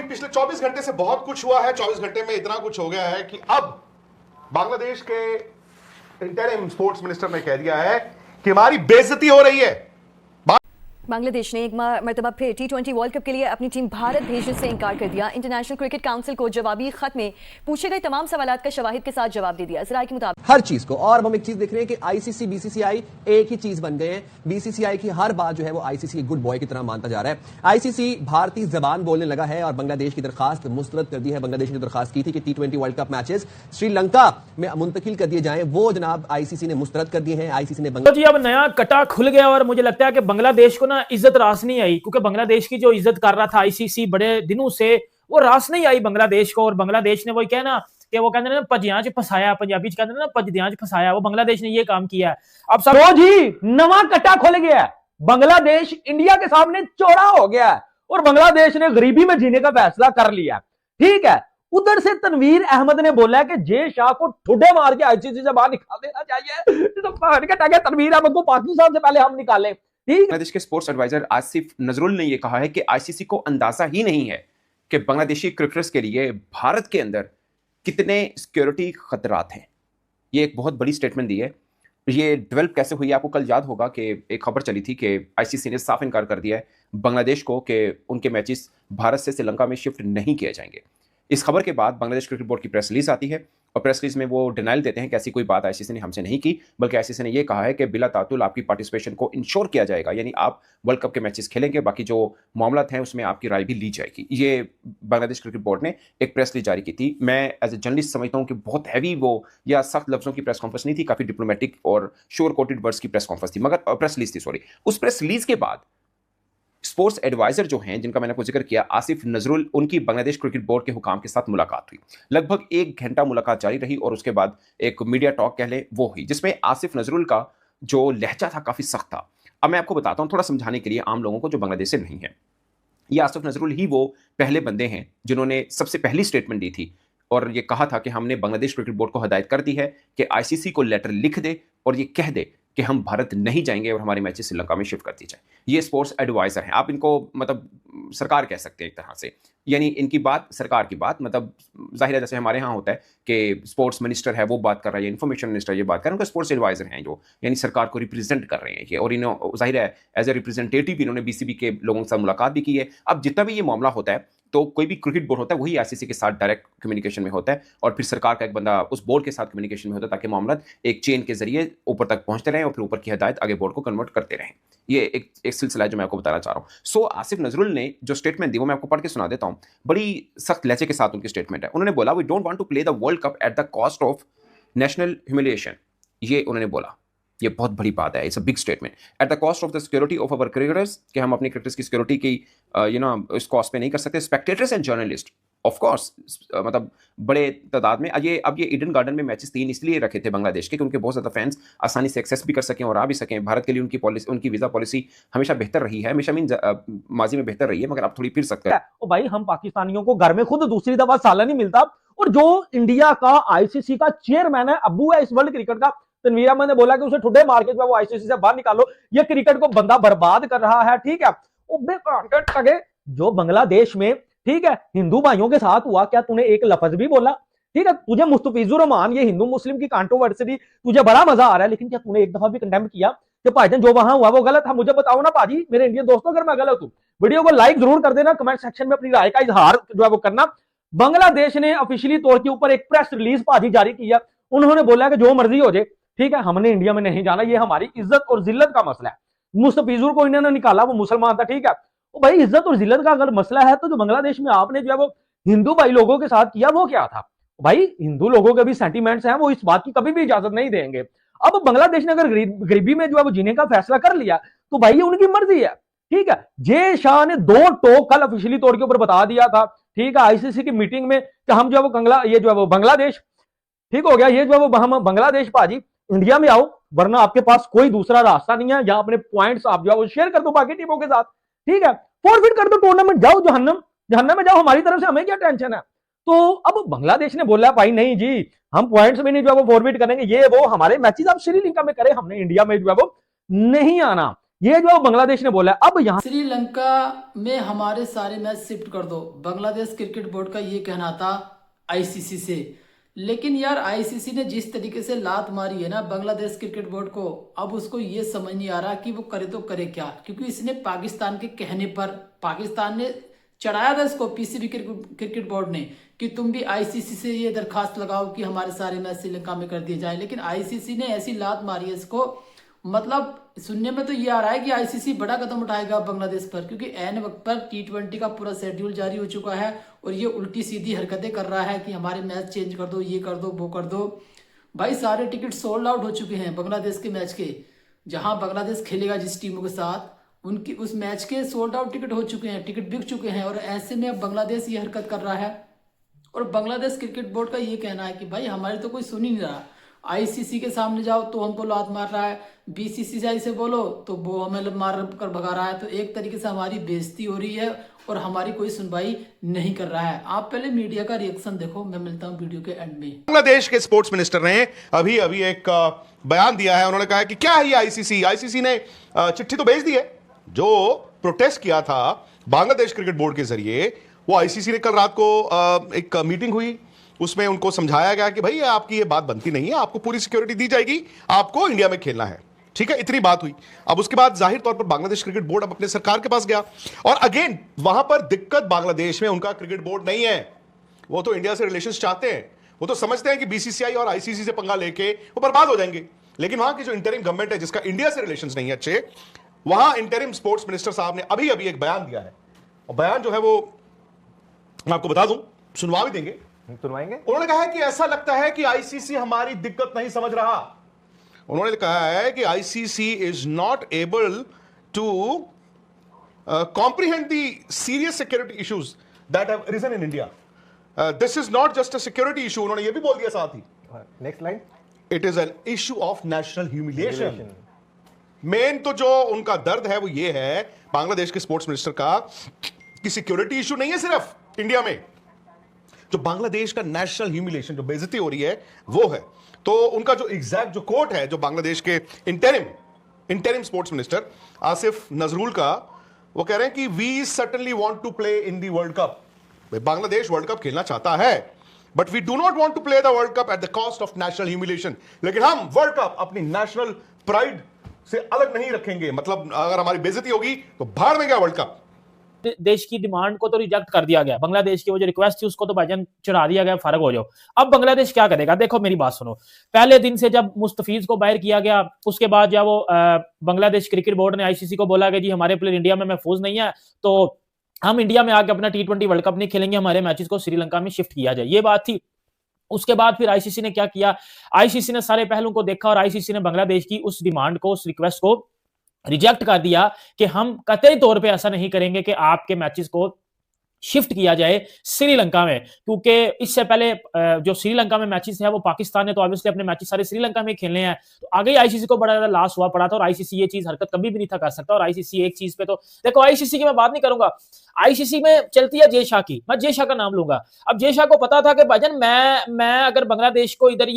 पिछले 24 घंटे से बहुत कुछ हुआ है। 24 घंटे में इतना कुछ हो गया है कि अब बांग्लादेश के इंटरिम स्पोर्ट्स मिनिस्टर ने कह दिया है कि हमारी बेइज्जती हो रही है। बांग्लादेश ने एक मरतबा फिर T20 वर्ल्ड कप के लिए अपनी टीम भारत भेजने से इनकार कर दिया। इंटरनेशनल क्रिकेट काउंसिल को जवाबी खत में पूछे गए तमाम सवालात का शवाहिद के साथ जवाब दे दिया। जराये के मुताबिक हर चीज को, और हम एक चीज देख रहे हैं कि आईसीसी बीसीसीआई एक ही चीज बन गए हैं। बीसीसीआई की हर बात जो है वो आईसीसी गुड बॉय की तरह मानता जा रहा है। आईसीसी भारतीय जबान बोलने लगा है और बांग्लादेश की दरखास्त मुस्तरद कर दी है। बांग्लादेश ने दरखास्त की थी कि T20 world cup matches Sri Lanka में मुंतकिल कर दिए जाएं, वो जनाब आईसीसी ने मुस्तरद कर दिए हैं। आईसीसी ने जी अब नया कटा खुल गया और मुझे लगता है कि बांग्लादेश को ना इज्जत रास नहीं आई, क्योंकि बांग्लादेश की जो इज्जत कर रहा था आईसीसी बड़े दिनों से, वो रास नहीं आई बांग्लादेश को। और बांग्लादेश ने वही कहना कि वो कहते हैं ना पजियां च फसाया, पंजाबी च कहते हैं ना पजदियां च फसाया, वो बांग्लादेश ने ये काम किया है। अब सब जी नवा कटा खुल गया है। बांग्लादेश इंडिया के सामने चौड़ा हो गया है और बांग्लादेश ने गरीबी में जीने का फैसला कर लिया। ठीक है, उधर से तनवीर अहमद ने बोला कि जे शाह को ठुड्डे मार के आईसीसी से बाहर निकाल देना चाहिए। तो तनवीर अहमद को पाकिस्तान से पहले हम निकालें। बांग्लादेश के स्पोर्ट्स एडवाइजर आसिफ नजरुल ने यह कहा है कि आईसीसी को अंदाजा ही नहीं है कि बांग्लादेशी क्रिकेटर्स के लिए भारत के अंदर कितने सिक्योरिटी खतरात हैं। ये एक बहुत बड़ी स्टेटमेंट दी है। ये डेवलप कैसे हुई, आपको कल याद होगा कि एक खबर चली थी कि आईसीसी ने साफ इनकार कर दिया है बांग्लादेश को कि उनके मैचेस भारत से श्रीलंका में शिफ्ट नहीं किए जाएंगे। इस खबर के बाद बांग्लादेश क्रिकेट बोर्ड की प्रेस रिलीज आती है और प्रेस रिलीज में वो डिनाइल देते हैं कि ऐसी कोई बात आईसीसी ने हमसे नहीं की, बल्कि आईसीसी ने ये कहा है कि बिला तातुल आपकी पार्टिसिपेशन को इंश्योर किया जाएगा, यानी आप वर्ल्ड कप के मैचेस खेलेंगे, बाकी जो मामला हैं उसमें आपकी राय भी ली जाएगी। ये बांग्लादेश क्रिकेट बोर्ड ने एक प्रेस रिलीज जारी की थी। मैं एज ए जर्नलिस्ट समझता हूँ कि बहुत हैवी वो या सख्त लफ्जों की प्रेस कॉन्फ्रेंस नहीं थी, काफी डिप्लोमेटिक और श्योर कोटेड वर्ड्स की प्रेस कॉन्फ्रेंस थी, मगर प्रेस रिलीज थी, सॉरी। उस प्रेस रिलीज के बाद स्पोर्ट्स एडवाइजर जो हैं, जिनका मैंने आपको जिक्र किया, आसिफ नजरुल, उनकी बांग्लादेश क्रिकेट बोर्ड के हुकाम के साथ मुलाकात हुई। लगभग 1 घंटा मुलाकात जारी रही और उसके बाद एक मीडिया टॉक कह लें वो हुई, जिसमें आसिफ नजरुल का जो लहजा था काफी सख्त था। अब मैं आपको बताता हूं थोड़ा समझाने के लिए आम लोगों को जो बांग्लादेश से नहीं है। ये आसिफ नजरुल ही वो पहले बंदे हैं जिन्होंने सबसे पहली स्टेटमेंट दी थी और ये कहा था कि हमने बांग्लादेश क्रिकेट बोर्ड को हिदायत कर दी है कि आईसीसी को लेटर लिख दे और ये कह दे कि हम भारत नहीं जाएंगे और हमारे मैचेस श्रीलंका में शिफ्ट कर दी जाए। ये स्पोर्ट्स एडवाइजर हैं, आप इनको मतलब सरकार कह सकते हैं एक तरह से, यानी इनकी बात सरकार की बात, मतलब जाहिर है जैसे हमारे यहाँ होता है कि स्पोर्ट्स मिनिस्टर है वो बात कर रहा है, इन्फॉर्मेशन मिनिस्टर ये बात कर रहे हैं, उनके स्पोर्ट्स एडवाइजर हैं जो यानी सरकार को रिप्रेजेंट कर रहे हैं ये, और इन्होंने जाहिर है एज ए रिप्रेजेंटेटिव इन्होंने बीसीबी के लोगों के साथ मुलाकात भी की है। अब जितना भी ये मामला होता है तो कोई भी क्रिकेट बोर्ड होता है वही आईसीसी के साथ डायरेक्ट कम्युनिकेशन में होता है और फिर सरकार का एक बंदा उस बोर्ड के साथ कम्युनिकेशन में होता है ताकि मामला एक चेन के जरिए ऊपर तक पहुंचते रहें और फिर ऊपर की हिदायत आगे बोर्ड को कन्वर्ट करते रहें। ये एक सिलसिला है जो मैं आपको बताना चाह रहा हूं। सो आसिफ नजरुल ने जो स्टेटमेंट दी वो मैं आपको पढ़ के सुना देता हूं। बड़ी सख्त लहजे के साथ उनकी स्टेटमेंट है। उन्होंने बोला, we don't want to play the world cup at the cost of national humiliation. ये उन्होंने बोला, ये बहुत बड़ी बात है, it's a big statement. At the cost of the security of our cricketers, कि हम अपने क्रिकेटर्स की सिक्योरिटी की इस कॉस्ट पे नहीं कर सकते। Spectators and journalist, of course मतलब बड़े तादाद में। अब ये ईडन गार्डन में मैचेस 3 इसलिए रखे थे बांग्लादेश के क्योंकि बहुत ज़्यादा फैंस आसानी से एक्सेस भी कर सकें और आ भी सकें। भारत के लिए उनकी वीज़ा पॉलिसी हमेशा बेहतर रही है, हमेशा माजी में बेहतर रही है, मगर अब थोड़ी फिर सकते हैं। ओ भाई, हम पाकिस्तानियों को घर में खुद दूसरी दफा सालन नहीं मिलता, और जो इंडिया का आईसीसी का चेयरमैन है, अब्बू है इस वर्ल्ड क्रिकेट का, तनवीर अहमद ने बोला कि उसे ठुड्डे मार के जो है वो आईसीसी से बाहर निकालो, ये क्रिकेट को बंदा बर्बाद कर रहा है। ठीक है, जो बांग्लादेश में ठीक है हिंदू भाइयों के साथ हुआ, क्या तूने एक लफ्ज भी बोला? ठीक है, तुझे मुस्तफिजुर रहमान ये हिंदू मुस्लिम की कंट्रोवर्सी तुझे बड़ा मजा आ रहा है, लेकिन क्या तूने एक दफा भी कंडेम किया कि भाईजान जो वहां हुआ वो गलत था? मुझे बताओ ना पाजी, मेरे इंडियन दोस्तों, अगर मैं गलत हूं वीडियो को लाइक जरूर कर देना, कमेंट सेक्शन में अपनी राय का इजहार जो है वो करना। बांग्लादेश ने ऑफिशियली तौर के ऊपर एक प्रेस रिलीज पाजी जारी किया। उन्होंने बोला कि जो मर्जी हो जाए, ठीक है, हमने इंडिया में नहीं जाना, ये हमारी इज्जत और जिल्लत का मसला है। मुस्तफिजुर को इन्होंने निकाला, वो मुसलमान था, ठीक है, तो भाई इज्जत और जिल्लत का अगर मसला है तो जो बांग्लादेश में आपने जो है वो हिंदू भाई लोगों के साथ किया वो क्या था? भाई हिंदू लोगों के भी सेंटीमेंट्स हैं, वो इस बात की कभी भी इजाजत नहीं देंगे। अब बांग्लादेश ने अगर गरीबी में जो है वो जीने का फैसला कर लिया तो भाई ये उनकी मर्जी है। ठीक है, जे शाह ने 2 टोक कल ऑफिशियली तौर के ऊपर बता दिया था, ठीक है, आईसीसी की मीटिंग में कि हम जो है वो ये जो है वो बांग्लादेश ठीक हो गया, ये जो है वो हम बांग्लादेश पाजी इंडिया में आओ, वरना आपके पास कोई दूसरा रास्ता नहीं है, या अपने पॉइंट्स आप जो है वो शेयर कर दो बाकी टीमों के साथ, ठीक है, फॉरफिट कर दो, टूर्नामेंट जाओ, जहन्नम में जाओ, हमारी तरफ से हमें क्या टेंशन है? तो अब बांग्लादेश ने बोला भाई नहीं जी, हम पॉइंट्स में नहीं जो है वो फॉरवर्ड करेंगे, ये वो हमारे मैचेस आप श्रीलंका में करें, हमने इंडिया में जो है वो नहीं आना। ये जो बांग्लादेश ने बोला है, अब यहाँ श्रीलंका में हमारे सारे मैच शिफ्ट कर दो, बांग्लादेश क्रिकेट बोर्ड का ये कहना था आईसीसी से। लेकिन यार आईसीसी ने जिस तरीके से लात मारी है ना बांग्लादेश क्रिकेट बोर्ड को, अब उसको ये समझ नहीं आ रहा कि वो करे तो करे क्या, क्योंकि इसने पाकिस्तान के कहने पर, पाकिस्तान ने चढ़ाया था इसको पीसीबी क्रिकेट बोर्ड ने कि तुम भी आईसीसी से ये दरखास्त लगाओ कि हमारे सारे मैच श्रीलंका में कर दिए जाए। लेकिन आईसीसी ने ऐसी लात मारी है इसको, मतलब सुनने में तो ये आ रहा है कि आईसीसी बड़ा कदम उठाएगा बांग्लादेश पर, क्योंकि एन वक्त पर टी20 का पूरा शेड्यूल जारी हो चुका है और ये उल्टी सीधी हरकतें कर रहा है कि हमारे मैच चेंज कर दो, ये कर दो, वो कर दो। भाई सारे टिकट सोल्ड आउट हो चुके हैं बांग्लादेश के मैच के, जहां बांग्लादेश खेलेगा जिस टीमों के साथ, उनकी उस मैच के सोल्ड आउट टिकट हो चुके हैं, टिकट बिक चुके हैं। और ऐसे में अब बांग्लादेश ये हरकत कर रहा है और बांग्लादेश क्रिकेट बोर्ड का ये कहना है कि भाई हमारे तो कोई सुन ही नहीं रहा, आईसीसी के सामने जाओ तो हमको लात मार रहा है, बीसीसीआई से बोलो तो वो हमें मार कर भगा रहा है। तो एक तरीके से हमारी बेइज्जती हो रही है और हमारी कोई सुनवाई नहीं कर रहा है। आप पहले मीडिया का रिएक्शन देखो, मैं मिलता हूं वीडियो के एंड में। बांग्लादेश के स्पोर्ट्स मिनिस्टर ने अभी एक बयान दिया है। उन्होंने कहा है कि क्या है ये आईसीसी ने चिट्ठी तो भेज दी है। जो प्रोटेस्ट किया था बांग्लादेश क्रिकेट बोर्ड के जरिए, वो आईसीसी ने कल रात को एक मीटिंग हुई, उसमें उनको समझाया गया कि भाई आपकी ये बात बनती नहीं है, आपको पूरी सिक्योरिटी दी जाएगी, आपको इंडिया में खेलना है, ठीक है, इतनी बात हुई। अब उसके बाद जाहिर तौर पर बांग्लादेश क्रिकेट बोर्ड अब अपने सरकार के पास गया और अगेन वहां पर दिक्कत बांग्लादेश में उनका क्रिकेट बोर्ड नहीं है, वो तो इंडिया से रिलेशंस चाहते हैं, वो तो समझते हैं कि बीसीसीआई और आईसीसी से पंगा लेके वो बर्बाद हो जाएंगे। लेकिन वहां की जो इंटरिम गवर्नमेंट है जिसका इंडिया से रिलेशंस नहीं है अच्छे, वहां इंटरिम स्पोर्ट्स मिनिस्टर साहब ने अभी एक बयान दिया है और बयान जो है वो मैं आपको बता दूं, सुनवा भी देंगे, सुनवाएंगे। उन्होंने कहा है कि ऐसा लगता है कि आईसीसी हमारी दिक्कत नहीं समझ रहा। उन्होंने कहा है कि ICC is not able to comprehend the serious security issues that have risen in India. This is not just a security issue, उन्होंने यह भी बोल दिया साथ ही, next line, it is an issue of national humiliation. मेन तो जो उनका दर्द है वो ये है बांग्लादेश के स्पोर्ट्स मिनिस्टर का कि सिक्योरिटी इशू नहीं है सिर्फ इंडिया में, जो बांग्लादेश का नेशनल ह्यूमिलिएशन, जो बेइज्जती हो रही है वो है। तो उनका जो एग्जैक्ट जो कोट है जो बांग्लादेश के interim sports minister Asif Nazrul का, वो कह रहे हैं कि we certainly want to play in the world cup. Bangladesh world cup खेलना चाहता है, but we do not want to play the world cup at the cost of national humiliation. लेकिन हम वर्ल्ड कप अपनी नेशनल प्राइड से अलग नहीं रखेंगे, मतलब अगर हमारी बेइज्जती होगी तो भाड़ में गया वर्ल्ड कप। देश की डिमांड को तो रिजेक्ट कर दिया गया, बांग्लादेश की वो जो रिक्वेस्ट थी उसको तो भाईजान चढ़ा दिया गया, फर्क हो जाओ। अब बांग्लादेश क्या करेगा? देखो मेरी बात सुनो, पहले दिन से जब मुस्तफीज को बाहर किया गया, उसके बाद जब वो बांग्लादेश क्रिकेट बोर्ड ने आईसीसी को बोला कि जी हमारे प्लेयर इंडिया में महफूज नहीं है तो हम इंडिया में आके अपना टी20 वर्ल्ड कप नहीं खेलेंगे, हमारे मैचेस को श्रीलंका में शिफ्ट किया जाए, ये बात थी। उसके बाद फिर आईसीसी ने क्या किया, आईसीसी ने सारे पहलुओं को देखा और आईसीसी ने बांग्लादेश की उस डिमांड को, उस रिक्वेस्ट को रिजेक्ट कर दिया कि हम कतई तौर पे ऐसा नहीं करेंगे कि आपके मैचेस को शिफ्ट किया जाए श्रीलंका में, क्योंकि इससे पहले जो श्रीलंका में मैचेस है वो पाकिस्तान ने तो ऑब्वियसली अपने मैचेस सारे श्रीलंका में खेलने हैं, तो आगे आईसीसी को बड़ा ज्यादा लॉस हुआ पड़ा था और आईसीसी ये चीज हरकत कभी भी नहीं था कर सकता। और आईसीसी एक चीज पे तो देखो, आईसीसी की मैं बात नहीं करूंगा, आईसीसी में चलती है जय शाह की, मैं जय शाह का नाम लूंगा। अब जय शाह को पता था कि भाईजान मैं अगर बांग्लादेश को इधर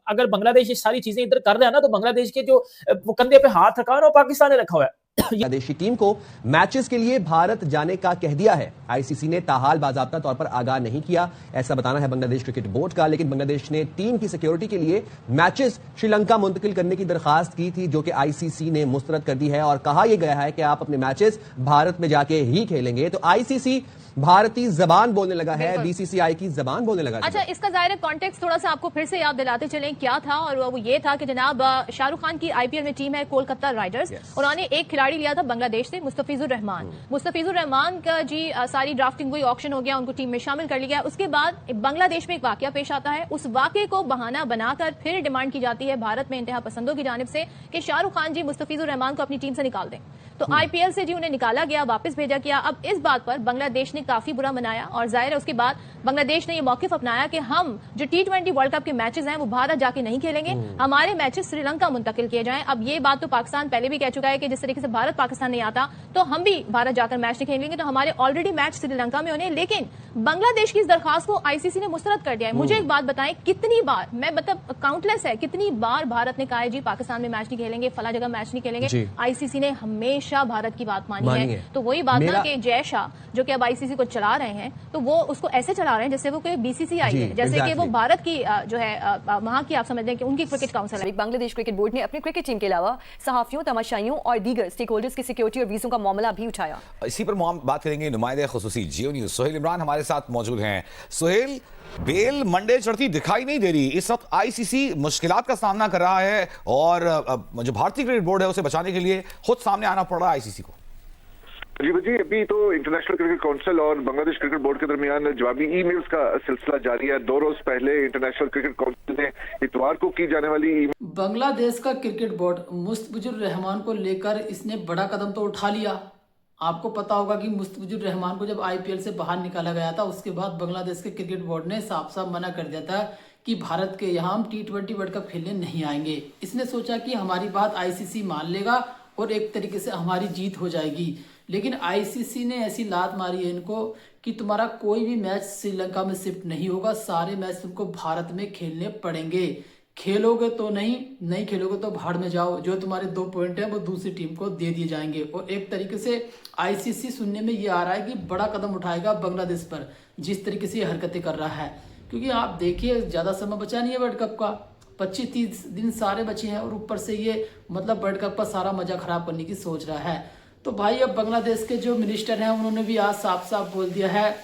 अगर बांग्लादेश ये सारी चीजें इधर कर रहा है ना, तो बांग्लादेश के जो कंधे पे हाथ रखा है ना वो पाकिस्तान ने रखा हुआ है। बांग्लादेशी टीम को मैचेस के लिए भारत जाने का कह दिया है। आईसीसी ने ताहाल बाज़ाब्ता तौर पर आगाह नहीं किया, ऐसा बताना है बांग्लादेश क्रिकेट बोर्ड का। लेकिन बांग्लादेश ने टीम की सिक्योरिटी के लिए मैचेस श्रीलंका मुंतकिल करने की दरखास्त की थी, जो कि आईसीसी ने मुस्तरद कर दी है और कहा यह गया है कि आप अपने मैचेस भारत में जाके ही खेलेंगे। तो आईसीसी भारतीय जबान बोलने लगा है, बीसीसीआई की जबान बोलने लगा है। अच्छा, इसका जाहिर कॉन्टेक्स्ट थोड़ा सा आपको फिर से याद दिलाते चलें क्या था, और वो ये था कि जनाब शाहरुख खान की आईपीएल में टीम है कोलकाता राइडर्स, उन्होंने एक खिलाड़ी लिया था बांग्लादेश से, मुस्तफिजुर रहमान। मुस्तफिजुर रहमान का जी सारी ड्राफ्टिंग हुई, ऑक्शन हो गया, उनको टीम में शामिल कर लिया गया। उसके बाद बांग्लादेश में एक वाकया पेश आता है, उस वाकये को बहाना बनाकर फिर डिमांड की जाती है भारत में इंतहा पसंदों की जानिब से कि शाहरुख खान जी मुस्तफिजुर रहमान को अपनी टीम से निकाल दें। तो आईपीएल से जी उन्हें निकाला गया, वापस भेजा गया। अब इस बात पर बांग्लादेश ने काफी बुरा मनाया और जाहिर है उसके बाद बांग्लादेश ने यह मौकिफ अपनाया कि हम जो टी20 वर्ल्ड कप के मैचेस हैं वो भारत जाके नहीं खेलेंगे, हमारे मैचेस श्रीलंका मुंतकिल किए जाएं। अब ये बात तो पाकिस्तान पहले भी कह चुका है कि जिस तरीके से भारत पाकिस्तान नहीं आता तो हम भी भारत जाकर मैच नहीं खेलेंगे, तो हमारे ऑलरेडी मैच श्रीलंका में होने। लेकिन बांग्लादेश की इस दरखास्त को आईसीसी ने मुस्तरद कर दिया है। मुझे एक बात बताएं, कितनी बार, मैं मतलब काउंटलेस है, कितनी बार भारत ने कहा है जी पाकिस्तान में मैच नहीं खेलेंगे, फला जगह मैच नहीं खेलेंगे। आईसीसी ने हमेशा भारत की बात मानी है। तो वही बात ना कि जय शाह जो कि अब आईसीसी को चला रहे हैं, तो वो उसको ऐसे चला रहे हैं जैसे वो कोई बीसीसीआई है, जैसे कि वो भारत की जो है वहां की, आप समझते हैं कि उनकी क्रिकेट काउंसिल है। बांग्लादेश क्रिकेट बोर्ड ने अपनी क्रिकेट टीम के अलावा सहाफियों, तमाशाइयों और दीगर स्टेक होल्डर्स की सिक्योरिटी और वीजों का मामला भी उठाया। इसी पर हम बात करेंगे नुमाइंदे खुसूसी जियो न्यूज सुहेल इमरान हमारे साथ मौजूद हैं। सुहेल, बेल मंडे चढ़ती दिखाई नहीं दे रही, इस वक्त आईसीसी मुश्किलात का सामना कर रहा है और जो भारतीय क्रिकेट बोर्ड है उसे बचाने के लिए खुद सामने आना पड़ रहा है आईसीसी को। जी अभी तो इंटरनेशनल क्रिकेट काउंसिल और बांग्लादेश क्रिकेट बोर्ड के दरमियान जवाबी ईमेल्स का सिलसिला जारी है। 2 रोज पहले इंटरनेशनल क्रिकेट काउंसिल ने इतवार को की जाने वाली बांग्लादेश का क्रिकेट बोर्ड मुस्तफिजुर रहमान को लेकर इसने बड़ा कदम तो उठा लिया। आपको पता होगा कि मुस्तफिजुर रहमान को जब आईपीएल से बाहर निकाला गया था, उसके बाद बांग्लादेश के क्रिकेट बोर्ड ने साफ साफ मना कर दिया था कि भारत के यहाँ हम T20 वर्ल्ड कप खेलने नहीं आएंगे। इसने सोचा कि हमारी बात आईसीसी मान लेगा और एक तरीके से हमारी जीत हो जाएगी, लेकिन आईसीसी ने ऐसी लात मारी है इनको कि तुम्हारा कोई भी मैच श्रीलंका में शिफ्ट नहीं होगा, सारे मैच तुमको भारत में खेलने पड़ेंगे। खेलोगे तो नहीं खेलोगे तो भाड़ में जाओ, जो तुम्हारे 2 पॉइंट है वो दूसरी टीम को दे दिए जाएंगे। और एक तरीके से आईसीसी सुनने में ये आ रहा है कि बड़ा कदम उठाएगा बांग्लादेश पर, जिस तरीके से ये हरकतें कर रहा है। क्योंकि आप देखिए ज़्यादा समय बचा नहीं है वर्ल्ड कप का, 25-30 दिन सारे बचे हैं और ऊपर से ये मतलब वर्ल्ड कप का सारा मजा खराब करने की सोच रहा है। तो भाई अब बांग्लादेश के जो मिनिस्टर हैं उन्होंने भी आज साफ साफ बोल दिया है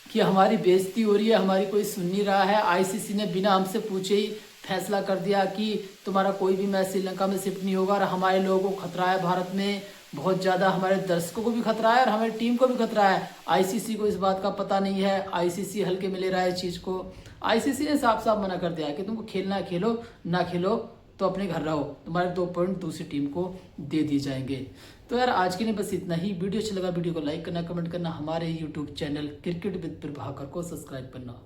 कि हमारी बेइज्जती हो रही है, हमारी कोई सुन नहीं रहा है। आईसीसी ने बिना हमसे पूछे ही फैसला कर दिया कि तुम्हारा कोई भी मैच श्रीलंका में शिफ्ट नहीं होगा और हमारे लोगों को खतरा है, भारत में बहुत ज़्यादा हमारे दर्शकों को भी खतरा है और हमारी टीम को भी खतरा है। आईसीसी को इस बात का पता नहीं है, आईसीसी हल्के में ले रहा है इस चीज़ को। आईसीसी ने साफ साफ मना कर दिया है कि तुमको खेलना है खेलो, ना खेलो तो अपने घर रहो, तुम्हारे 2 पॉइंट दूसरी टीम को दे दिए जाएंगे। तो यार आज के लिए बस इतना ही। वीडियो अच्छा लगा वीडियो को लाइक करना, कमेंट करना, हमारे YouTube channel cricket with Prabhakar को सब्सक्राइब करना।